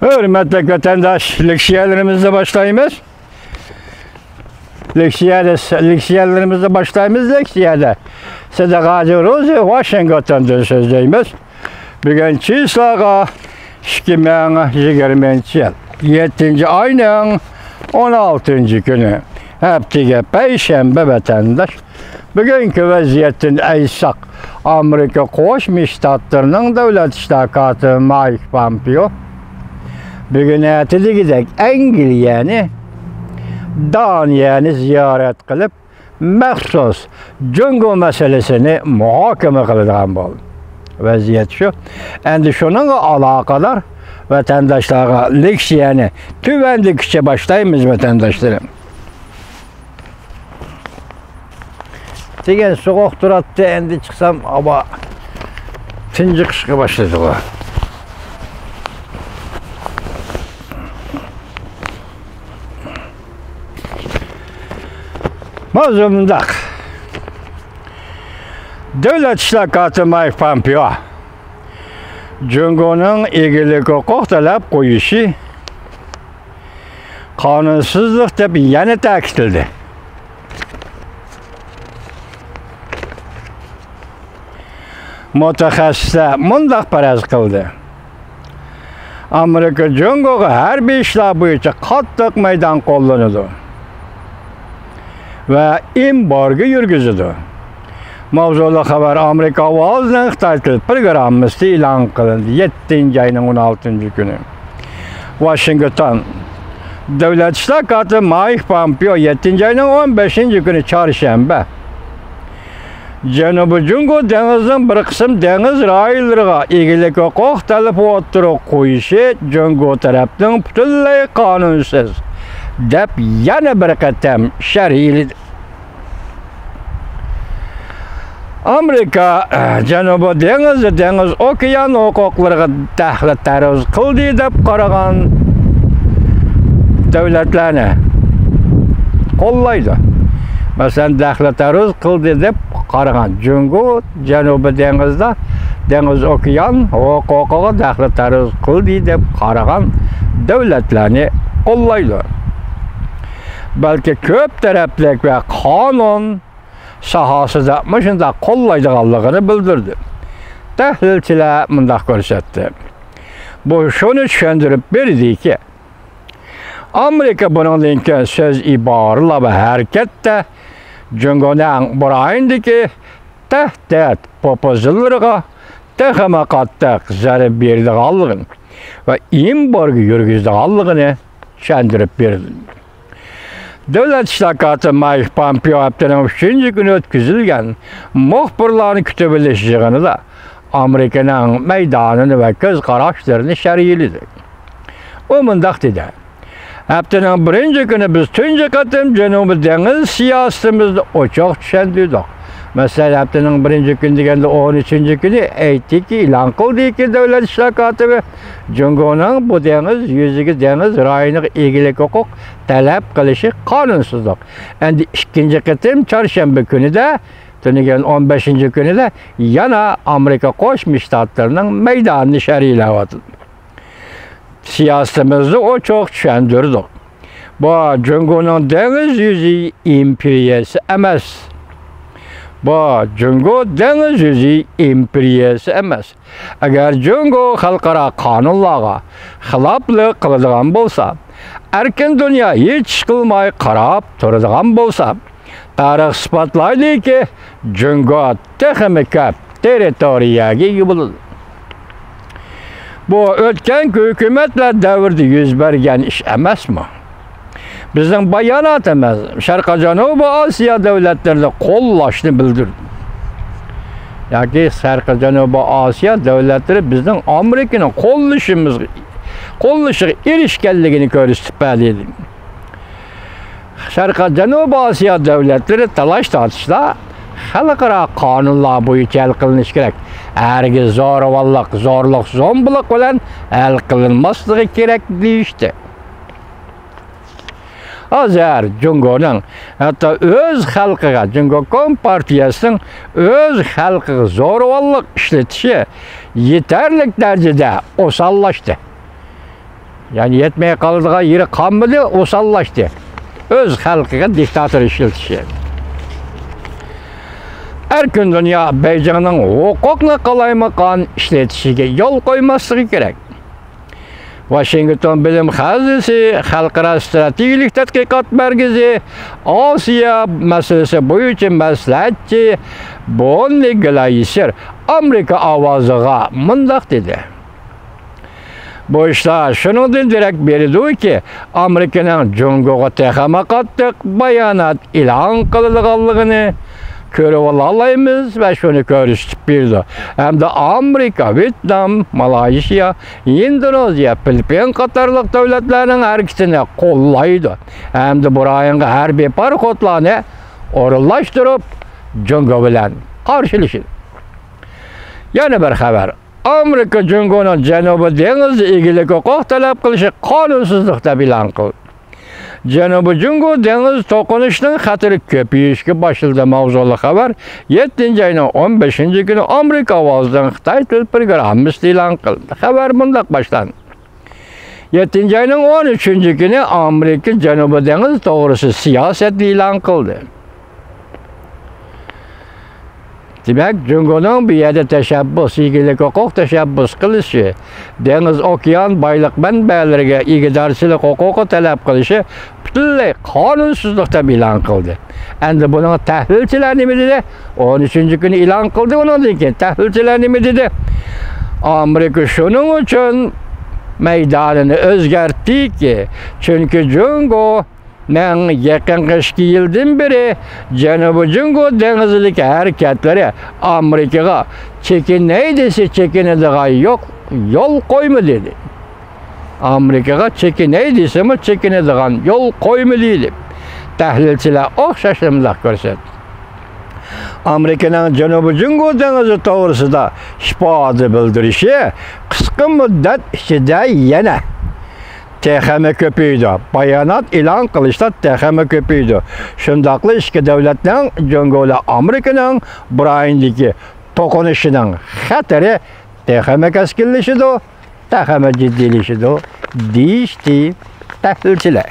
Hürmetli vatandaş, leksiyelerimizle başlayımız. Leksiyelerimizle başlayımız leksiyede. Size Gazi Rozi Washington'dan sözdeyimiz. Bugün çislağa 2020 yıl 7. ayının 16. günü. Heptiğe Perşembe vatandaş. Bugünkü vaziyetin eysak Amerika Koşmuş Ştatlarının devlet iştakatı Mike Pompeo. Bugün etidi gidek Anglia'ni Daniyani ziyaret kılıp məxsus Cungo meselesini muhakeme kıldıran bol. Vaziyet şu. Endi şununla alakadar vatandaşlara leksiyeni tüvendikçe başlayımız vatandaşlarım. Degen soğuk durattı, endi çıksam ama tinci kışkı başladı o. Mazlumdak. Devlet işlakatı Mike Pompeo Cungo'nun ilgili hukuk talep koyuşu kanunsuzluk tabi yana takidildi. Mutaxassislar mundaq paraz qildi. Amerika Cungo'ga harbiy ishlar bo'yicha qattiq maydon qo'llanadi va embargo yurgizadi. Mavzuli xabar Amerika ovozining Xitoy til programmasi e'lon qilindi 7 ayning 16 kuni. Washington Davlat ishlar Mike Pompeo 7 ayning 15 kuni chorshanba Janubiy Jungo dengizining bir qism dengiz rayollariga egilik huquq talab o'tirib qo'yishi Jungo tarafdan butunlay qonunsiz deb yana bir qatam sharhladi. Amerika Janubiy dengiz okean huquqlariga daxl taruz qildi deb qaragan davlatlarni qo'llaydi. Masalan, daxl taruz qildi deb qaragan Jungo Janubiy dengizda dengiz okean huquqiga daxl taruz qildi deb qaragan davlatlarni qo'llaydi. Balki ko'p taraflik va qonun sohasida shunday qo'llaydiganligini bildirdi. Tahlilchilar bunday ko'rsatdi. Bu shuni tushuntirib berdiki, Amerika bundan keyin so'z iboralar va harakatda Jungo'ning burayindagi tahdid populizmlariga texmi qattiq zarb berdiganligini va embargo yurgizdiganligini tushuntirib berdi. Davlat ishlar Mike Pompeo haftaning 3 kuni o'tkazilgan muxbirlarni kutib olish yig'inida Amerikaning maydonini va ko'z qarashlarini sharhladi. U mundaq dedi: haftaning 1 kuni biz tunji qatim Janubiy dengiz siyosatimizda ochiq tushuntirdik. Masalan, haftaning 1 kuni deganda 13 kuni aytdiki, e'lon qildiki, davlat ishlar va Jungo'ning bu dengiz yuziga dengiz rayoning egilik huquq talab qilishi qonunsizlik. Endi 2 qatim chorshanba kunida, tunigan 15 kunida yana Amerika Qo'shma Shtatlarining maydonini sharhladi. Siyasetimizni ochiq tushuntirdik. Bu Jungo'ning dengiz yuzi imperiyasi emas. Bu Jungo dengiz yuzi imperiyasi emas. Agar Jungo xalqaro qonunlarga xiloflik qiladigan bo'lsa, erkin dunyo hech qilmay qarab turadigan bo'lsa, tarix isbotlaydiki, Jungo texmi ko'p territoriyaga ega bo'ladi. Bu o'tgan hukumatlar davrida yuz bergan ish emasmi? Bizning bayonotimiz Sharqiy Janubiy Osiyo davlatlarida qo'llashni bildirdi. Yoki Sharqiy Janubiy Osiyo davlatlari bizning Amerikaning qo'llashiga erishganligini ko'rsatib berdi. Sharqiy Janubiy Osiyo davlatlari talash tortishlar xalqaro qonunlar bo'yicha hal qilinishi kerak. Hargiz zo'rlik, zo'mbilik bilan hal qilinmasligi kerak deyishdi. Hozir Jungo'ning hatto o'z xalqiga, Jungo Kompartiyasining o'z xalqiga zo'rlik ishlatishi yetarli darajada osonlashdi. Yani yetmeye kaldığı yeri kalmadı, osallaştı. Öz halkıga diktatör işletişi. Erkin dünya Beycan'ın hukukla kalaymakan işletişine yol koyması gerek. Washington Bilim Hazisi, Halkara Stratejilik Tadqiqat Merkezi, Asya meselesi boyunca məsləhətçi Bonnie Gleiser Amerika avazıga mındaq dedi. Bu işler şunun direkt beridir ki, Amerika'nın Cungo'ya texamaqatlıq bayanat ilan qılınğanlığını körüp alayımız ve şunu görüştük birdi. Hem de Amerika, Vietnam, Malaysia, Endonezya, Filipin qatarlıq devletlerinin hareketine kollaydı. Hem de burayın her bir parkotlarını orullaştırıp Cungo bilen karşılaşır. Yana bir haber. Amerika Cungo'nun Cenubi Deniz ilgili hukuk talep kılışı kanunsuzlukta bilan kıldı. Cenubi Cungo Deniz tokunuşunun hatırı köpüyüşki başladı mavzulu haber 7. ayının 15. günü Amerika avazdan Xitay Til programı ilan kıldı. Haber bundak başlandı. 7. ayının 13. günü Amerika Cenubi Deniz doğrusu siyaset ilan kıldı. Demek Cungo'nun bir yerde teşebbüs, ilgili hukuk teşebbüs kılışı, deniz, okyan, baylık mənbələrə iqtidarçılıq hukuku talep kılışı bütünlüy kanunsuzlukta ilan kıldı. Endi bunun təhlilçiler nemi dedi? 13. günü ilan kıldı, onun için təhlilçiler nemi dedi? Amerika şunun için meydanını özgertti ki, çünkü Cungo men yakın 2 yıldan beri Cenubi Cungo denizindeki hareketleri Amerika'ya çekinneydiyse çekinediği yok, yol koyma dedi. Amerika'ya çekinneydiyse mi çekinediği yol koyma dedi. Tahlilçiler şaşırmışlar görset. Amerika'nın Cenubi Cungo denizi doğrusu da şifadı bildirişi kısa müddet içinde yine THM köpüydü. Bayanat ilan kılışta THM köpüydü. Şundaklı iki devletlerin Cungo ile Amerika'nın burayındaki tokunuşunun hatırı THM keskinleşidir, THM ciddileşidir, değişti tahlilçiler.